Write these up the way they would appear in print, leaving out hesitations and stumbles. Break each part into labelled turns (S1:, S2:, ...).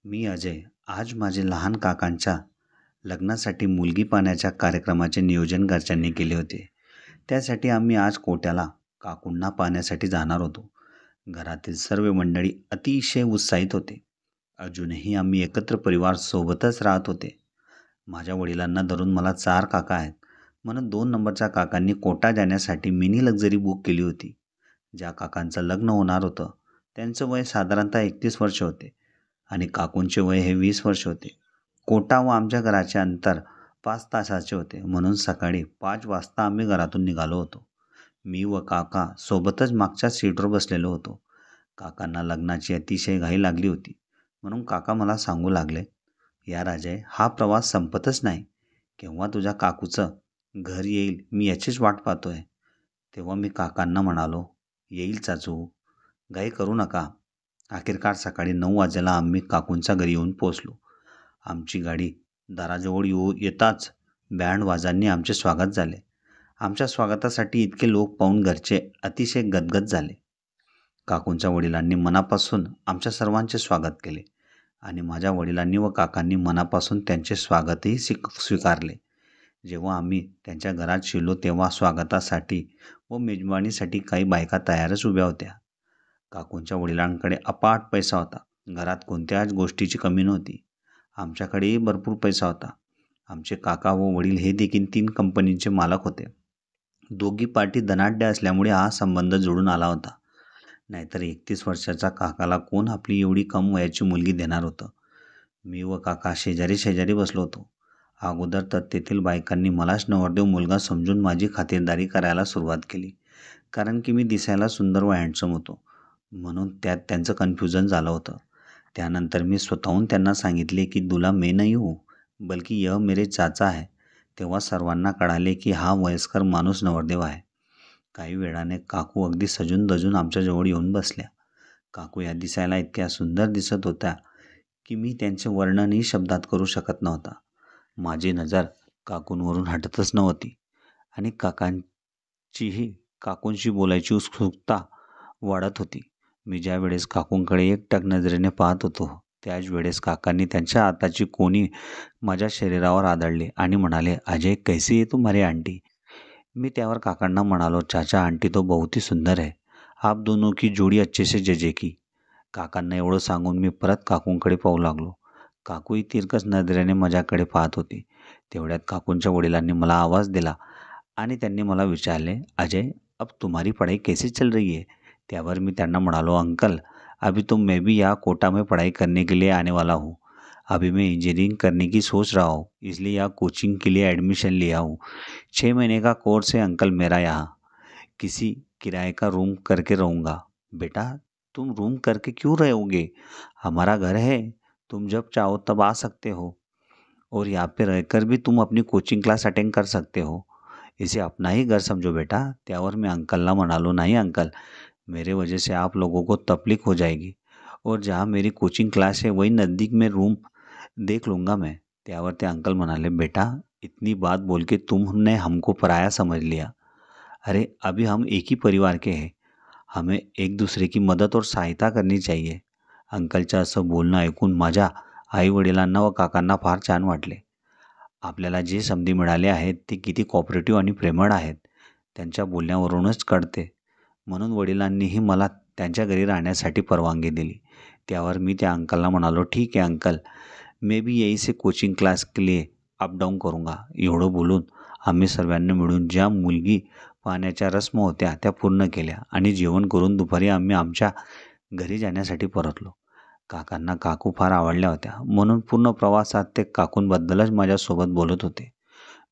S1: मी अजय. आज माझे लहान काकांच्या लग्नासाठी मुलगी पाहण्याच्या कार्यक्रमाचे नियोजन घरच्यांनी केले होते. त्यासाठी आम्ही आज कोट्याला काकूंना पाहण्यासाठी जाणार होतो. घरातील सर्व मंडळी अतिशय उत्साहित होते. अजूनही आम्ही एकत्र परिवार सोबतच राहत होते. माझ्या वडिलांना धरून मला 4 काका आहेत, म्हणून 2 नंबरच्या काकांनी कोटा जाण्यासाठी मिनी लक्झरी बुक केली होती. ज्या काकांचं लग्न होणार होतं त्यांचं वय साधारणतः 31 वर्ष होते आणि काकूंचे वय हे 20 वर्ष होते. कोटा व आमच्या घराचे अंतर 5 तासाचे होते, म्हणून सकाळी 5 वाजता आम्ही घरातून निघालो होतो. मी व काका सोबतच मागच्या सीटवर बसलेलो होतो. काकांना लग्नाची अतिशय घाई लागली होती, म्हणून काका मला सांगू लागले, "यार अजय, हा प्रवास संपतच नाही. केव्हा तुझ्या काकूचं घर येईल मी याचीच वाट पाहतोय." तेव्हा मी काकांना म्हणालो, "येईल चाचू, घाई करू नका." अखेरकार सकाळी 9 वाजेला आम्ही काकूंच्या घरी येऊन पोचलो. आमची गाडी दाराजवळ येताच बँड आमचे स्वागत झाले. आमच्या स्वागतासाठी इतके लोक पाहून घरचे अतिशय गदगद झाले. काकूंच्या वडिलांनी मनापासून आमच्या सर्वांचे स्वागत केले आणि माझ्या वडिलांनी व काकांनी मनापासून त्यांचे स्वागतही स्वीकारले. जेव्हा आम्ही त्यांच्या घरात शिरलो तेव्हा स्वागतासाठी व मेजवानीसाठी काही बायका तयारच उभ्या होत्या. काकूंच्या वडिलांकडे अफाट पैसा होता. घरात कोणत्याच गोष्टीची कमी नव्हती. आमच्याकडेही भरपूर पैसा होता. आमचे काका व वडील हे देखील 3 कंपनीचे मालक होते. दोघी पार्टी धनाढ्य असल्यामुळे हा संबंध जुळून आला होता. नाहीतर 31 वर्षाच्या काकाला कोण आपली एवढी कम वयाची मुलगी देणार होतं. मी व काका शेजारी शेजारी बसलो होतो. अगोदर तर तेथील बायकांनी मलाच नवरदेव मुलगा समजून माझी खातिरदारी करायला सुरुवात केली, कारण की मी दिसायला सुंदर व हँडसम होतो, म्हणून त्यात त्यांचं कन्फ्युजन झालं होतं. त्यानंतर मी स्वतःहून त्यांना सांगितले की दुल्हा मैं नहीं हूँ, बल्कि यह मेरे चाचा है. तेव्हा सर्वांना कळाले की हा वयस्कर माणूस नवरदेव आहे. काही वेळाने काकू अगदी सजून दजून आमच्याजवळ येऊन बसल्या. काकू या दिसायला इतक्या सुंदर दिसत होत्या की मी त्यांचे वर्णनही शब्दात करू शकत नव्हता. माझी नजर काकूंवरून हटतच नव्हती आणि काकूंशी बोलायची उत्सुकता वाढत होती. मी ज्या वेळेस काकूंकडे एकटक नजरेने पाहत होतो त्याच वेळेस काकांनी त्यांच्या हाताची कोणी माझ्या शरीरावर आदळली आणि म्हणाले, "अजय, कैसी है तुम्हारी आंटी?" मी त्यावर काकांना म्हणालो, "चाचा, आंटी तो बहुत ही सुंदर है. आप दोनों की जोडी अच्छे से जजेगी." काकांना एवढं सांगून मी परत काकूंकडे पाहू लागलो. काकूही तिरकस नजरेने माझ्याकडे पाहत होती. तेवढ्यात काकूंच्या वडिलांनी मला आवाज दिला आणि त्यांनी मला विचारले, "अजय, अब तुम्हारी पढ़ाई कैसी चल रही है?" त्यावर मी त्यांना म्हणालो, "अंकल, अभी तो मैं भी यहाँ कोटा में पढ़ाई करने के लिए आने वाला हूँ. अभी मैं इंजीनियरिंग करने की सोच रहा हूँ, इसलिए यहाँ कोचिंग के लिए एडमिशन लिया हूँ. 6 महीने का कोर्स है अंकल मेरा यहाँ. किसी किराए का रूम करके रहूँगा." "बेटा, तुम रूम करके क्यों रहोगे? हमारा घर है. तुम जब चाहो तब आ सकते हो और यहाँ पे रहकर भी तुम अपनी कोचिंग क्लास अटेंड कर सकते हो. इसे अपना ही घर समझो बेटा." त्यावर मी अंकलला म्हणालो, "नहीं अंकल, मेरे वजह से आप लोगों को तकलीफ हो जाएगी और जहाँ मेरी कोचिंग क्लास है वही नज़दीक में रूम देख लूँगा मैं." त्यावर ते अंकल म्हणाले, "बेटा, इतनी बात बोल के तुमने हमको पराया समझ लिया. अरे अभी हम एक ही परिवार के हैं. हमें एक दूसरे की मदत और सहायता करनी चाहिए." अंकलचं असं बोलणं ऐकून माझ्या आईवडिलांना व काकांना फार छान वाटले. आपल्याला जे संधी मिळाले आहेत ते किती कॉपरेटिव्ह आणि प्रेमळ आहेत त्यांच्या बोलण्यावरूनच कळते. म्हणून वडिलांनीही मला त्यांच्या घरी राहण्यासाठी परवानगी दिली. त्यावर मी त्या अंकलला म्हणालो, "ठीक है अंकल, मैं भी यहीं से कोचिंग क्लास के लिए अप डाऊन करूँगा." एवढं बोलून आम्ही सर्वांनी मिळून ज्या मुलगी पाहण्याच्या रस्म होत्या त्या पूर्ण केल्या आणि जेवण करून दुपारी आम्ही आमच्या घरी जाण्यासाठी परतलो. काकांना काकू फार आवडल्या होत्या, म्हणून पूर्ण प्रवासात ते काकूंबद्दलच माझ्यासोबत बोलत होते.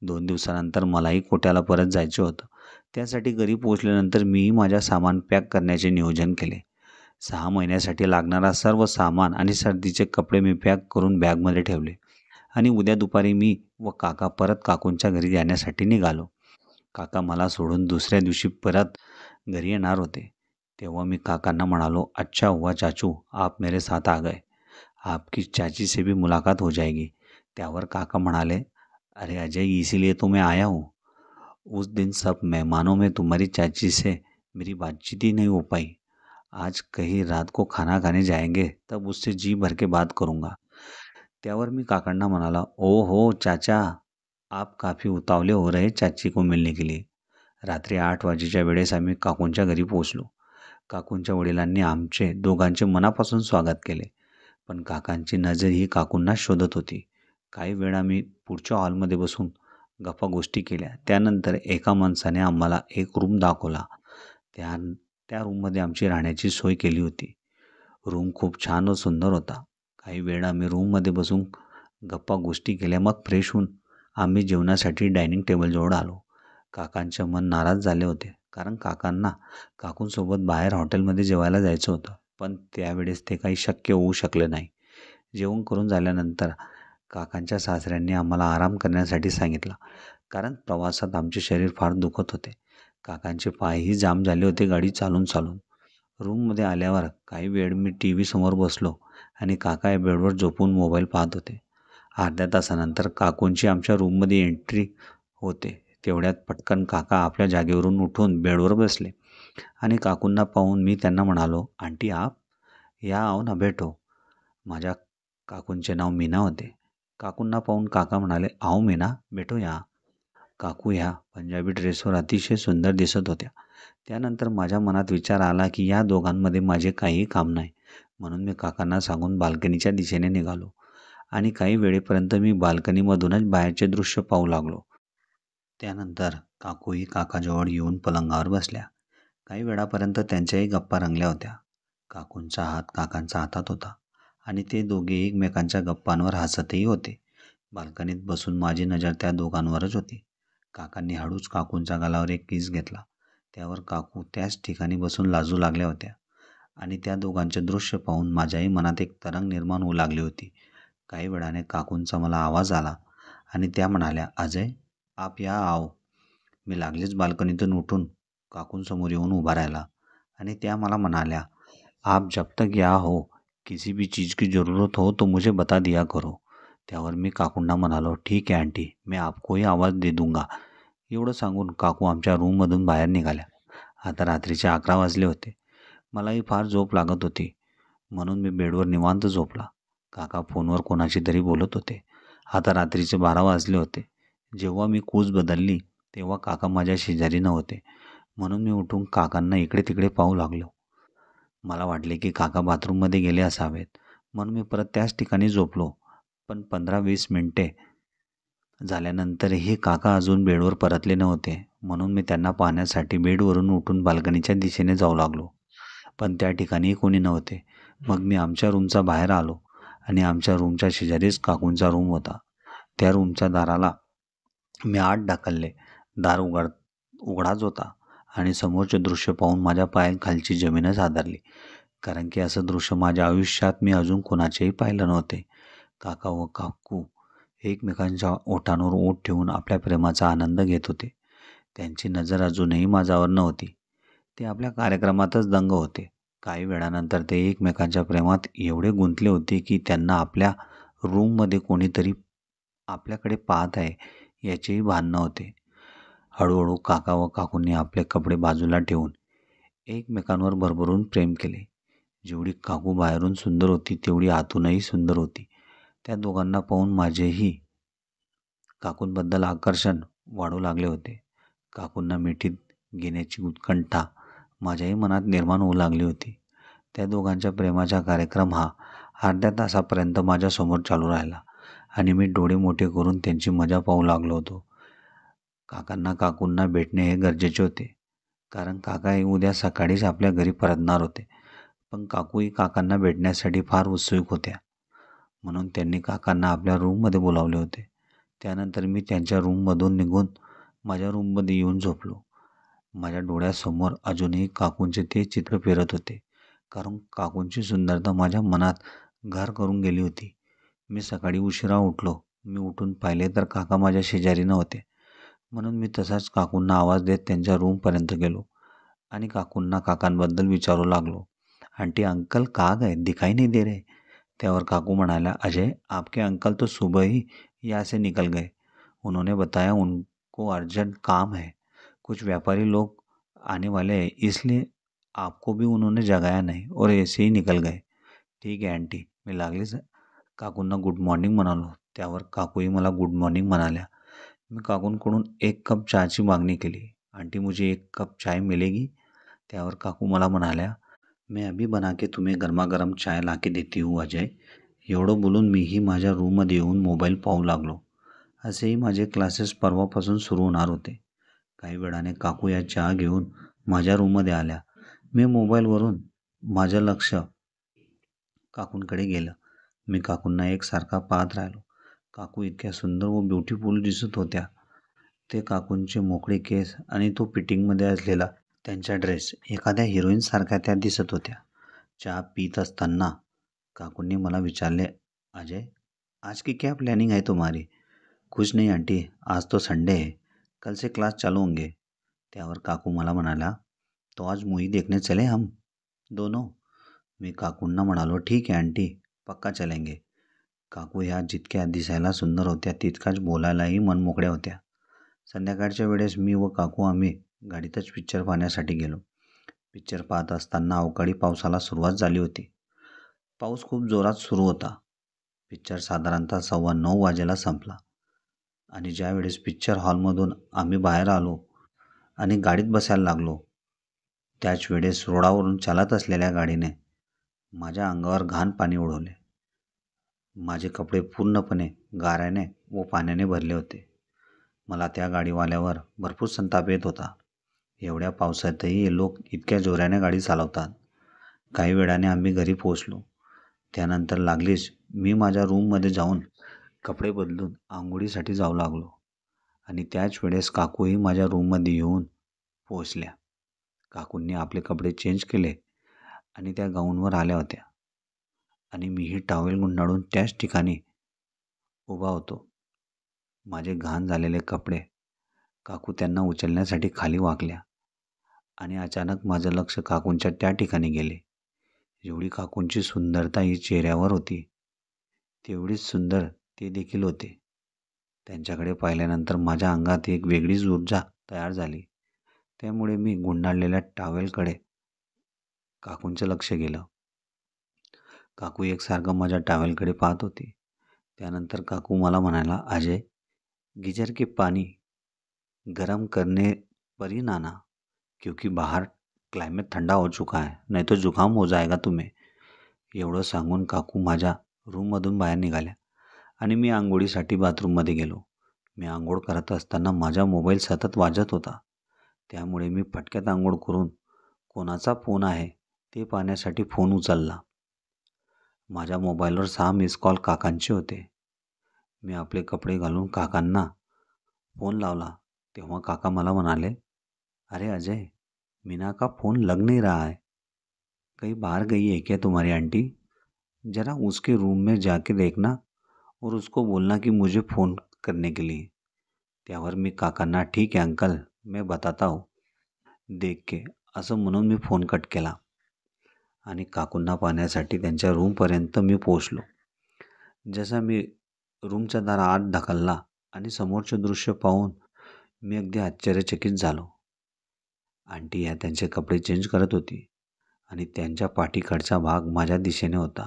S1: 2 दिवसानंतर मलाही कोट्याला परत जायचे होतं. त्यासाठी घरी पोहोचल्यानंतर मीही माझ्या सामान पॅक करण्याचे नियोजन केले. 6 महिन्यासाठी लागणारा सर्व सामान आणि सर्दीचे कपडे मी पॅक करून बॅगमध्ये ठेवले आणि उद्या दुपारी मी व काका परत काकूंच्या घरी जाण्यासाठी निघालो. काका मला सोडून दुसऱ्या दिवशी परत घरी येणार होते. तेव्हा मी काकांना म्हणालो, "अच्छा हुआ चाचू, आप मेरे साथ आ गए. आपकी चाची से भी मुलाकात हो जाएगी." त्यावर काका म्हणाले, "अरे अजय, इसीलिए तो मैं आया हूँ. उस दिन सब मेहमानों में तुम्हारी चाची से मेरी बातचीत ही नहीं हो पाई. आज कहीं रात को खाना खाने जाएंगे तब उससे जी भर के बात करूंगा. त्यावर मी काकांना म्हणाला, ओ हो चाचा, आप काफी उतावले हो रहे चाची को मिलने के लिए. रात्री 8 वाजेच्या वेळेस आम्ही काकूंच्या घरी पोहोचलो. काकूंच्या वडिलांनी आमचे दोघांचे मनापासून स्वागत केले. पण काकांची नजर ही काकूंना शोधत होती. काही वेळ आम्ही पुढच्या हॉलमध्ये बसून गप्पा गोष्टी केल्या. त्यानंतर एका माणसाने आम्हाला एक रूम दाखवला. त्या त्या रूममध्ये आमची राहण्याची सोय केली होती. रूम खूप छान व सुंदर होता. काही वेळ आम्ही रूममध्ये बसून गप्पा गोष्टी केल्या. मग फ्रेश होऊन आम्ही जेवणासाठी डायनिंग टेबलजवळ आलो. काकांचे मन नाराज झाले होते, कारण काकांना काकूंसोबत बाहेर हॉटेलमध्ये जेवायला जायचं होतं. पण त्यावेळेस ते काही शक्य होऊ शकले नाही. जेवण करून झाल्यानंतर काकांच्या सासऱ्यांनी आम्हाला आराम करण्यासाठी सांगितलं, कारण प्रवासात आमचे शरीर फार दुखत होते. काकांचे पायही जाम झाले होते गाडी चालून चालून. रूममध्ये आल्यावर काही वेळ मी टी व्ही समोर बसलो आणि काका बेडवर झोपून मोबाईल पाहत होते. अर्ध्या तासानंतर काकूंची आमच्या रूममध्ये एंट्री होते. तेवढ्यात पटकन काका आपल्या जागेवरून उठून बेडवर बसले आणि काकूंना पाहून मी त्यांना म्हणालो, आंटी आप या आओ ना बैठो. माझ्या काकूंचे नाव मीना होते. काकूंना पाहून काका म्हणाले, आओ मीना बैठो या. काकू ह्या पंजाबी ड्रेसवर अतिशय सुंदर दिसत होत्या. त्यानंतर माझ्या मनात विचार आला की या दोघांमध्ये माझे काहीही काम नाही. म्हणून मी काकांना सांगून बाल्कनीच्या दिशेने निघालो आणि काही वेळेपर्यंत मी बाल्कनीमधूनच बाहेरचे दृश्य पाहू लागलो. त्यानंतर काकूही काकाजवळ येऊन पलंगावर बसल्या. काही वेळापर्यंत त्यांच्याही गप्पा रंगल्या होत्या. काकूंचा हात काकांच्या हातात होता आणि ते दोघे एकमेकांच्या गप्पांवर हसतही होते. बाल्कनीत बसून माझी नजर त्या दोघांवरच होती. काकांनी हळूच काकूंच्या गालावर एक किस घेतला. त्यावर काकू त्याच ठिकाणी बसून लाजू लागल्या होत्या आणि त्या दोघांचे दृश्य पाहून माझ्याही मनात एक तरंग निर्माण होऊ लागली होती. काही वेळाने काकूंचा मला आवाज आला आणि त्या म्हणाल्या, अजय आप या आओ. मी लागलीच बाल्कनीतून उठून काकूंसमोर येऊन उभा राहिला आणि त्या मला म्हणाल्या, आप जब तक यहाँ हो, किसी भी चीज़ की ज़रूरत हो तो मुझे बता दिया करो. त्यावर मी काकूंना म्हणालो, ठीक आहे आंटी, मैं आपकोही आवाज दे दूंगा. एवढं सांगून काकू आमच्या रूममधून बाहेर निघाल्या. आता रात्रीचे 11 वाजले होते. मलाही फार झोप लागत होती, म्हणून मी बेडवर निवांत झोपला. काका फोनवर कोणाशी तरी बोलत होते. आता रात्रीचे 12 वाजले होते. जेव्हा मी कूच बदलली तेव्हा काका माझ्या शेजारी नव्हते. म्हणून मी उठून काकांना इकडे तिकडे पाहू लागलो. मला वाटले की काका बाथरूममध्ये गेले असावेत, म्हणून मी परत त्याच ठिकाणी झोपलो. पण 15-20 मिनिटे झाल्यानंतरही काका अजून बेडवर परतले नव्हते. म्हणून मी त्यांना पाहण्यासाठी बेडवरून उठून बाल्कनीच्या दिशेने जाऊ लागलो. पण त्या ठिकाणीही कोणी नव्हते. मग मी आमच्या रूमचा बाहेर आलो आणि आमच्या रूमच्या शेजारीच काकूंचा रूम होता. त्या रूमच्या दाराला मी आत ढकलले. दार उघडाच होता आणि समोरचे दृश्य पाहून माझ्या पायाखालची जमीनच हादरली. कारण की असं दृश्य माझ्या आयुष्यात मी अजून कोणाचेही पाहिलं नव्हते. काका व काकू एकमेकांच्या ओठांवर ओठ ठेवून आपल्या प्रेमाचा आनंद घेत होते. त्यांची नजर अजूनही माझ्यावर नव्हती. ते आपल्या कार्यक्रमातच दंग होते. काही वेळानंतर ते एकमेकांच्या प्रेमात एवढे गुंतले होते की त्यांना आपल्या रूममध्ये कोणीतरी आपल्याकडे पाहत आहे याचेही भान नव्हते. हळूहळू काका व काकूंनी आपले कपडे बाजूला ठेवून एकमेकांवर भरभरून प्रेम केले. जेवढी काकू बाहेरून सुंदर होती तेवढी आतूनही सुंदर होती. त्या दोघांना पाहून माझेही काकूंबद्दल आकर्षण वाढू लागले होते. काकूंना मिठीत घेण्याची उत्कंठा माझ्याही मनात निर्माण होऊ लागली होती. त्या दोघांच्या प्रेमाचा कार्यक्रम हा अर्ध्या तासापर्यंत माझ्यासमोर चालू राहिला आणि मी डोळे मोठे करून त्यांची मजा पाहू लागलो होतो. काकांना काकूंना भेटणे हे गरजेचे होते, कारण काका हे उद्या सकाळीच आपल्या घरी परतणार होते. पण काकूही काकांना भेटण्यासाठी फार उत्सुक होत्या. म्हणून त्यांनी काकांना आपल्या रूममध्ये बोलावले होते. त्यानंतर मी त्यांच्या रूममधून निघून माझ्या रूममध्ये येऊन झोपलो. माझ्या डोळ्यासमोर अजूनही काकूंचे ते चित्र फिरत होते, कारण काकूंची सुंदरता माझ्या मनात घर करून गेली होती. मी सकाळी उशिरा उठलो. मी उठून पाहिले तर काका माझ्या शेजारी नव्हते. म्हणून मी तसाच काकूंना आवाज देत त्यांच्या रूमपर्यंत गेलो आणि काकूंना काकांबद्दल विचारू लागलो. आंटी अंकल कहाँ गए, दिखाई नहीं दे रहे. त्यावर काकू म्हणाल्या, अजय आपके अंकल तो सुबह ही यहाँ से निकल गए. उन्होंने बताया उनको अर्जेंट काम है. कुछ व्यापारी लोग आने वाले हैं, इसलिए आपको भी उन्होंने जगाया नाही और ऐसे ही निकल गए. ठीक आहे आंटी. मी लागलीच काकूंना गुड मॉर्निंग म्हणालो. त्यावर काकूही मला गुड मॉर्निंग म्हणाल्या. मी काकूंकडून 1 कप चहाची मागणी केली. आंटी मुझे 1 कप चाय मिलेगी? त्यावर काकू मला म्हणाल्या, मैं अभी बना के तुम्हें गरमागरम चाय ला के देती हूँ अजय. एवढं बोलून मीही माझ्या रूममध्ये येऊन मोबाईल पाहू लागलो. असेही माझे क्लासेस परवापासून सुरू होणार होते. काही वेळाने काकू या चहा घेऊन माझ्या रूममध्ये आल्या. मी मोबाईलवरून माझं लक्ष काकूंकडे गेलं. मी काकूंना एकसारखा पाहत राहिलो. काकू इतक्या सुंदर व ब्युटिफुल दिसत होत्या. ते काकूंचे मोकळे केस आणि तो फिटिंगमध्ये असलेला त्यांचा ड्रेस एखाद्या हिरोईनसारख्या त्या दिसत होत्या. चहा पीत असताना काकूंनी मला विचारले, अजय, आज की क्या प्लानिंग है तुम्हारी? कुछ नहीं आंटी, आज तो संडे है, कल से क्लास चालू होंगे. त्यावर काकू मला म्हणाला, तो आज मूवी देखने चले हम दोनों. मी काकूंना म्हणालो, ठीक आहे आंटी, पक्का चलेंगे. काकू ह्या जितक्या दिसायला सुंदर होत्या तितक्याच बोलायलाही मनमोकळ्या होत्या. संध्याकाळच्या वेळेस मी व काकू आम्ही गाडीतच पिक्चर पाहण्यासाठी गेलो. पिक्चर पाहत असताना अवकाळी पावसाला सुरुवात झाली होती. पाऊस खूप जोरात सुरू होता. पिक्चर साधारणतः 9:15 वाजेला संपला आणि ज्यावेळेस पिक्चर हॉलमधून आम्ही बाहेर आलो आणि गाडीत बसायला लागलो, त्याच वेळेस रोडावरून चालत असलेल्या गाडीने माझ्या अंगावर घाण पाणी उडवले. माझे कपडे पूर्णपणे गाऱ्याने व पाण्याने भरले होते. मला त्या गाडीवाल्यावर भरपूर संताप येत होता. एवढ्या पावसातही हे लोक इतक्या जोराने गाडी चालवतात. काही वेळाने आम्ही घरी पोहोचलो. त्यानंतर लागलीच मी माझ्या रूममध्ये जाऊन कपडे बदलून आंघोळीसाठी जाऊ लागलो आणि त्याच वेळेस काकूही माझ्या रूममध्ये येऊन पोहोचल्या. काकूंनी आपले कपडे चेंज केले आणि त्या गाऊनवर आल्या होत्या आणि मीही टॉवेल गुंडाळून त्याच ठिकाणी उभा होतो. माझे घाण झालेले कपडे काकू त्यांना उचलण्यासाठी खाली वाकल्या आणि अचानक माझं लक्ष काकूंच्या त्या ठिकाणी गेले. जेवढी काकूंची सुंदरता ही चेहऱ्यावर होती, तेवढीच सुंदर ते देखील होते. त्यांच्याकडे पाहिल्यानंतर माझ्या अंगात एक वेगळीच ऊर्जा तयार झाली. त्यामुळे मी गुंडाळलेल्या टॉवेलकडे काकूंचं लक्ष गेलं. काकू एकसारखं माझ्या टॉवेलकडे पाहत होती. त्यानंतर काकू मला म्हणाला, अजय, गीजर के पानी गरम करने पर ही नहाना, क्योंकि बाहर क्लायमेट ठंडा हो चुका है, नहीं तो जुकाम हो जाएगा तुम्हें. एवढं सांगून काकू माझ्या रूममधून बाहेर निघाल्या आणि मी आंघोळीसाठी बाथरूममध्ये गेलो. मी आंघोळ करत असताना माझा मोबाईल सतत वाजत होता. त्यामुळे मी फटक्यात आंघोळ करून कोणाचा फोन आहे ते पाहण्यासाठी फोन उचलला. माझ्या मोबाईलवर 6 मिस कॉल काकांचे होते. मी आपले कपडे घालून काकांना फोन लावला. तेव्हा काका मला म्हणाले, अरे अजय, मीना का फ़ोन लग नहीं रहा है. कहीं बाहर गई है क्या तुम्हारी आंटी? ज़रा उसके रूम में जाके देखना और उसको बोलना कि मुझे फ़ोन करने के लिए. त्यावर मी काकांना, ठीक आहे अंकल, मैं बताता हूँ देख के, असं म्हणून मी फोन कट केला आणि काकूंना पाहण्यासाठी त्यांच्या रूमपर्यंत मी पोहोचलो. जसा मी रूमचा दार आत ढकलला आणि समोरचे दृश्य पाहून मी अगदी आश्चर्यचकित झालो. आंटी या त्यांचे कपडे चेंज करत होती आणि त्यांच्या पाठीकडचा भाग माझ्या दिशेने होता.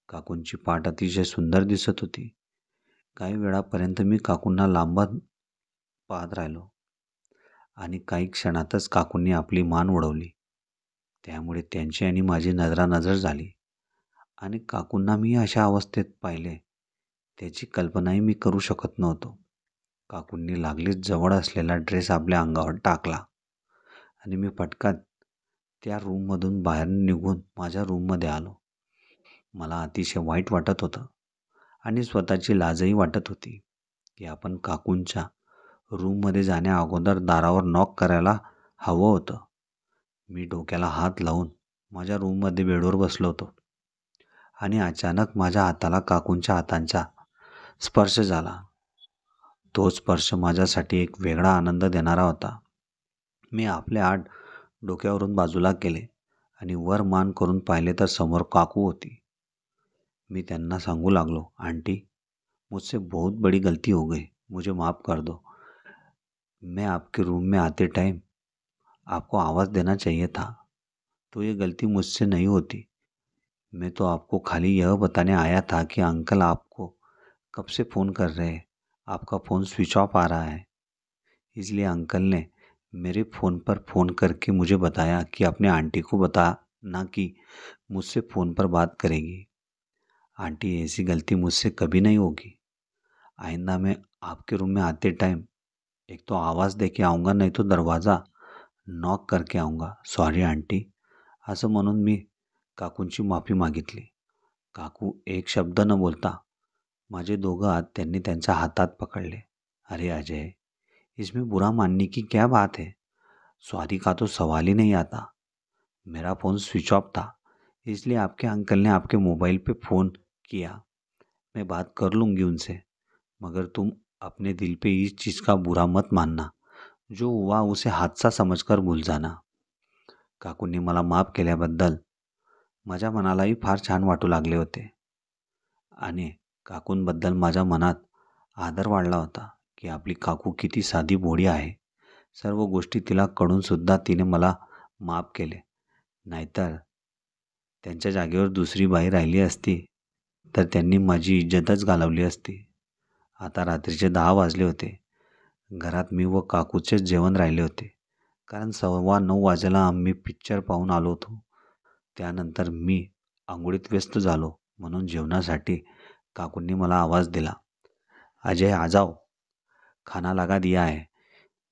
S1: काकूंची पाठ अतिशय सुंदर दिसत होती. काही वेळापर्यंत मी काकूंना लांबत पाहत राहिलो आणि काही क्षणातच काकूंनी आपली मान वळवली. त्यामुळे त्यांची आणि माझी नजरानजर झाली आणि काकूंना मी अशा अवस्थेत पाहिले त्याची कल्पनाही मी करू शकत नव्हतो. काकूंनी लागलीच जवळ असलेला ड्रेस आपल्या अंगावर टाकला आणि मी पटकन त्या रूममधून बाहेर निघून माझ्या रूममध्ये आलो. मला अतिशय वाईट वाटत होतं आणि स्वतःची लाजही वाटत होती की आपण काकूंच्या रूममध्ये जाण्या अगोदर दारावर नॉक करायला हवं होतं. मी डोक्याला हात लावून माझ्या रूममध्ये बेडवर बसलो होतो आणि अचानक माझ्या हाताला काकूंच्या हातांचा स्पर्श झाला. तो स्पर्श माझ्यासाठी एक वेगळा आनंद देणारा होता. मी आपले हात डोक्यावरून बाजूला केले आणि वर मान करून पाहिले तर समोर काकू होती. मी त्यांना सांगू लागलो, आंटी, मुझसे बहुत बड़ी गलती हो गई, मुझे माफ़ कर दो. मैं आपके रूम में आते टाइम आपको आवाज़ देना चाहिए था. तो ये गलती मुझसे नहीं होती। मैं तो आपको खाली यह बताने आया था कि अंकल आपको कब से फ़ोन कर रहे हैं। आपका फ़ोन स्विच ऑफ आ रहा है। इसलिए अंकल ने मेरे फ़ोन पर फ़ोन करके मुझे बताया कि अपने आंटी को बताना कि मुझसे फ़ोन पर बात करेगी। आंटी, ऐसी गलती मुझसे कभी नहीं होगी। आइंदा मैं आपके रूम में आते टाइम एक तो आवाज़ दे के आऊँगा, नाही तो दरवाजा नॉक करके आऊँगा. Sorry aunty. असं म्हणून मी काकूंची माफी मागितली. काकू एक शब्द न बोलता माझे दोघं हात त्यांनी त्यांच्या हातात पकडले. अरे अजय, इसमें बुरा मानने की क्या बात है? सॉरी का तो सवाल ही नहीं आता. मेरा फ़ोन स्विच ऑफ था, इसलिए आपके अंकल ने आपके मोबाइल पे फ़ोन किया. मैं बात कर लूँगी उनसे, मगर तुम अपने दिल पे इस चीज़ का बुरा मत मानना. जो हुआ उसे हादसा समजकर भूल जाना. काकूंनी मला माफ केल्याबद्दल माझ्या मनालाही फार छान वाटू लागले होते आणि काकूंबद्दल माझ्या मनात आदर वाढला होता की आपली काकू किती साधी भोळी आहे. सर्व गोष्टी तिला कळूनसुद्धा तिने मला माफ केले. नाहीतर त्यांच्या जागेवर दुसरी बाई राहिली असती तर त्यांनी माझी इज्जतच घालवली असती. आता रात्रीचे 10 वाजले होते. घरात मी व काकूचेच जेवण राहिले होते. कारण 9:15 वाजेला आम्ही पिक्चर पाहून आलो होतो. त्यानंतर मी अंघोळीत व्यस्त झालो म्हणून जेवणासाठी काकूंनी मला आवाज दिला. अजय आ जाओ, खाना लगा दिया है.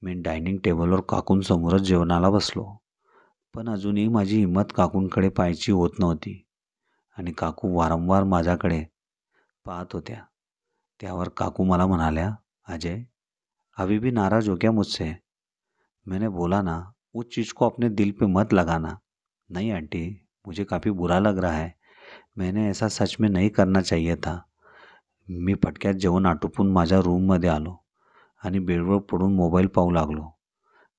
S1: मी डायनिंग टेबलवर काकूंसमोरच जेवणाला बसलो. पण अजूनही माझी हिंमत काकूंकडे पाहायची होत नव्हती आणि काकू वारंवार माझ्याकडे पाहत होत्या. त्यावर काकू मला म्हणाल्या, अजय अभी भी नाराज़ हो क्या मुझसे? मैंने बोला ना, उस चीज़ को अपने दिल पे मत लगाना. नहीं आंटी, मुझे काफ़ी बुरा लग रहा है. मैंने ऐसा सच में नहीं करना चाहिए था. मी पटक्यात जेवण आटोपून माझ्या रूममध्ये आलो आणि बेडवर पडून मोबाईल पाहू लागलो.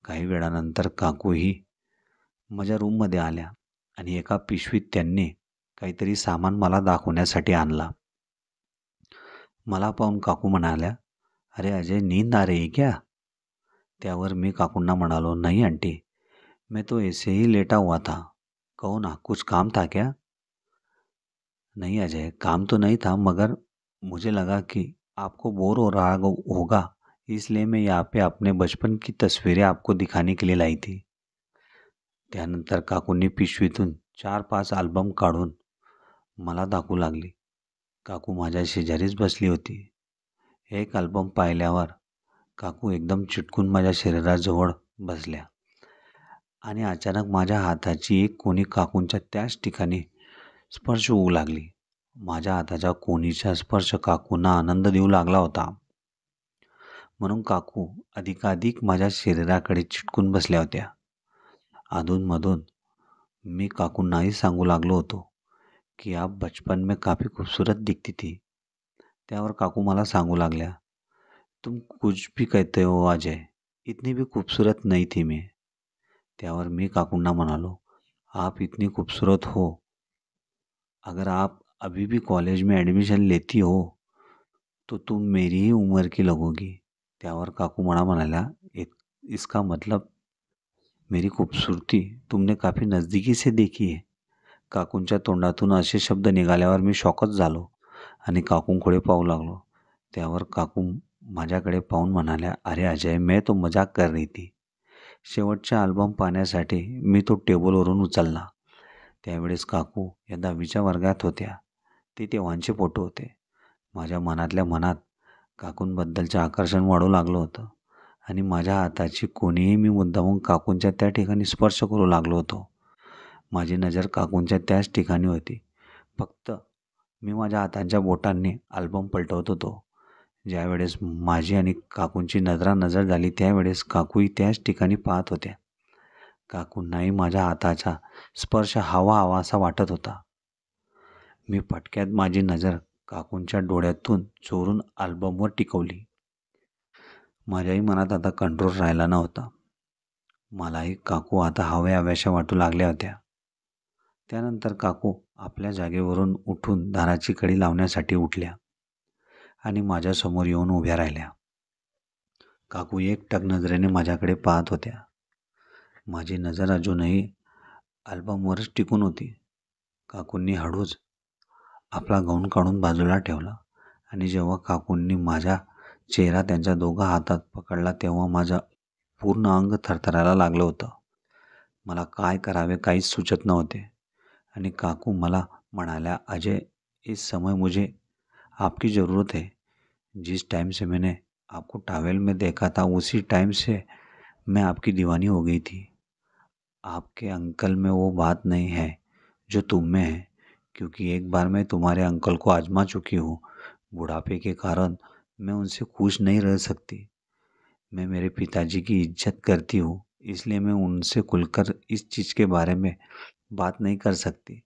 S1: काही वेळानंतर काकूही माझ्या रूममध्ये आल्या आणि एका पिशवीत त्यांनी काहीतरी सामान मला दाखवण्यासाठी आणला. मला पाहून काकू म्हणाल्या, अरे अजय, नींद आ रही क्या? त्यावर मी काकूंना म्हणालो, नहीं आंटी, मैं तो ऐसे ही लेटा हुआ था. कहो ना, कुछ काम था क्या? नहीं अजय, काम तो नहीं था, मगर मुझे लगा कि आपको बोर हो रहा होगा, इसलिए मैं यहाँ पे अपने बचपन की तस्वीरें आपको दिखाने के लिए लाई थी. त्यानंतर काकूंनी पिशवीतून 4-5 अल्बम काढून मला दाखवू लागली. काकू माझ्या शेजारीच बसली होती. एक अल्बम पाहिल्यावर काकू एकदम चिटकून माझ्या शरीराजवळ बसल्या आणि अचानक माझ्या हाताची एक कोणी काकूंच्या त्याच ठिकाणी स्पर्श होऊ लागली. माझ्या हाताच्या कोणीचा स्पर्श काकूंना आनंद देऊ लागला होता. म्हणून काकू अधिकाधिक माझ्या शरीराकडे चिटकून बसल्या होत्या. अधूनमधून मी काकूंनाही सांगू लागलो होतो की आप बचपन में काफ़ी खूबसूरत दिखती थी. त्यावर काकू मला सांगू लागल्या, तुम कुछ भी कहते हो अजय, इतनी भी खूबसूरत नहीं थी मैं. त्यावर मी काकूंना म्हणालो, आप इतनी खूबसूरत हो. अगर आप अभी भी कॉलेज में एडमिशन लेती हो तो तुम मेरी ही उम्र की लगोगी. त्यावर काकू मला म्हणाल्या, इसका मतलब मेरी खूबसूरती तुमने काफ़ी नज़दीकी से देखी है. काकूंच्या तोंडातून असे शब्द निघाल्यावर मी शॉकच झालो आणि काकूंकडे पाहू लागलो. त्यावर काकू माझ्याकडे पाहून म्हणाल्या, अरे अजय, मैं तो मजाक कर रही थी. शेवटचा अल्बम पाहण्यासाठी मी तो टेबलवरून उचलला. त्यावेळेस काकू या 10वीच्या वर्गात होत्या. ते तेव्हांचे फोटो होते. माझ्या मनातल्या मनात काकूंबद्दलचे आकर्षण वाढू लागलं होतं आणि माझ्या हाताची कोणीही मी मुद्दामून काकूंच्या त्या ठिकाणी स्पर्श करू लागलो होतो. माझी नजर काकूंच्या त्याच ठिकाणी होती. फक्त मी माझ्या हातांच्या बोटांनी अल्बम पलटवत होतो. ज्यावेळेस माझी आणि काकूंची नजरानजर झाली त्यावेळेस काकूही त्याच ठिकाणी पाहत होत्या. काकूंनाही माझ्या हाताचा स्पर्श हवा हवासा वाटत होता. मी पटक्यात माझी नजर काकूंच्या डोळ्यातून चोरून अल्बमवर टिकवली. माझ्याही मनात आता कंट्रोल राहिला नव्हता. मलाही काकू आता हव्याशा वाटू लागल्या होत्या. त्यानंतर काकू आपल्या जागेवरून उठून दाराची कडी लावण्यासाठी उठल्या आणि माझ्यासमोर येऊन उभ्या राहिल्या. काकू एकटक नजरेने माझ्याकडे पाहत होत्या. माझी नजर अजूनही अल्बमवरच टिकून होती. काकूंनी हळूच आपला गाऊन काढून बाजूला ठेवला आणि जेव्हा काकूंनी माझा चेहरा त्यांच्या दोघा हातात पकडला तेव्हा माझं पूर्ण अंग थरथरायला लागलं होतं. मला काय करावे काहीच सुचत नव्हते आणि काकू मला म्हणाल्या, "अजय, इस समय मुझे आपकी ज़रूरत है। जिस टाइम से मैंने आपको टॉवेल में देखा था उसी टाइम से मैं आपकी दीवानी हो गई थी। आपके अंकल में वो बात नहीं है जो तुम में है, क्योंकि एक बार मैं तुम्हारे अंकल को आजमा चुकी हूँ। बुढ़ापे के कारण मैं उनसे खुश नहीं रह सकती। मैं मेरे पिताजी की इज्जत करती हूँ, इसलिए मैं उनसे खुलकर इस चीज़ के बारे में बात नहीं कर सकती।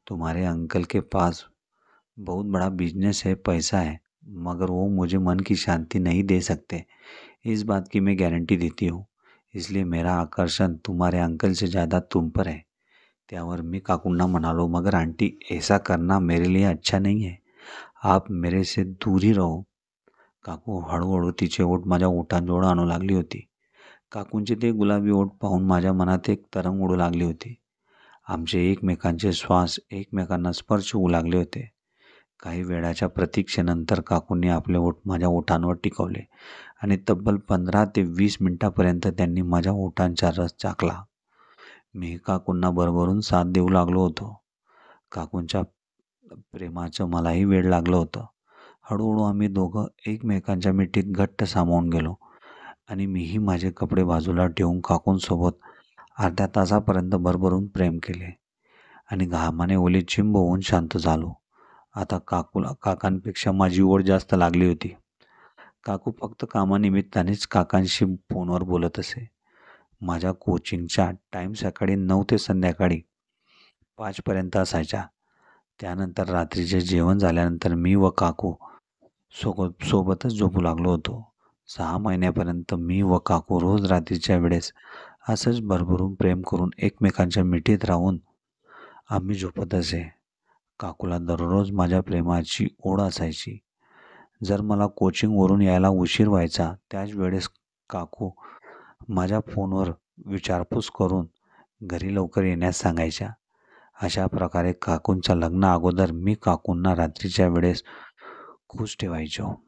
S1: तुम्हारे अंकल के पास बहुत बड़ा बिजनेस है, पैसा है, मगर वो मुझे मन की शांति नहीं दे सकते। इस बात की मैं गारंटी देती हूँ। इसलिए मेरा आकर्षण तुम्हारे अंकल से ज़्यादा तुम पर है." त्यावर मी काकूंना म्हणालो, "मगर आंटी, ऐसा करना मेरे लिए अच्छा नहीं है. आप मेरे से दूर ही रहो." काकू हळूहळू तिचे ओठ माझ्या ओठांजवळ आणू लागली होती. काकूंचे ते गुलाबी ओठ पाहून माझ्या मनात एक तरंग उडू लागली होती. आमचे एकमेकांचे श्वास एकमेकांना स्पर्श होऊ लागले होते. काही वेळाच्या प्रतीक्षेनंतर काकूंनी आपले ओठ माझ्या ओठांवर टिकवले आणि तब्बल 15 ते 20 मिनिटांपर्यंत त्यांनी माझ्या ओठांचा रस चाखला. मी काकूंना भरभरून साथ देऊ लागलो होतो. काकूंच्या प्रेमाचं मलाही वेड लागलं होतं. हळूहळू आम्ही दोघं एकमेकांच्या मिठीत घट्ट सामावून गेलो आणि मीही माझे कपडे बाजूला ठेवून काकूंसोबत अर्ध्या तासापर्यंत भरभरून प्रेम केले आणि घामाने ओले चिंब होऊन शांत झालो. आता काकांपेक्षा माझी ओढ जास्त लागली होती. काकू फक्त कामानिमित्तानेच काकांशी फोनवर बोलत असे. माझ्या कोचिंगचा टाईम सकाळी 9 ते संध्याकाळी 5पर्यंत असायचा. त्यानंतर रात्रीचे जेवण झाल्यानंतर मी व काकू सोबतच झोपू लागलो होतो. 6 महिन्यापर्यंत मी व काकू रोज रात्रीच्या वेळेस असंच भरभरून प्रेम करून एकमेकांच्या मिठीत राहून आम्ही झोपत असे. काकूला दररोज माझ्या प्रेमाची ओढ असायची. जर मला कोचिंगवरून यायला उशीर व्हायचा त्याच वेळेस काकू माझ्या फोनवर विचारपूस करून घरी लवकर येण्यास सांगायच्या. अशा प्रकारे काकूंच्या लग्ना अगोदर मी काकूंना रात्रीच्या वेळेस खुश ठेवायचो.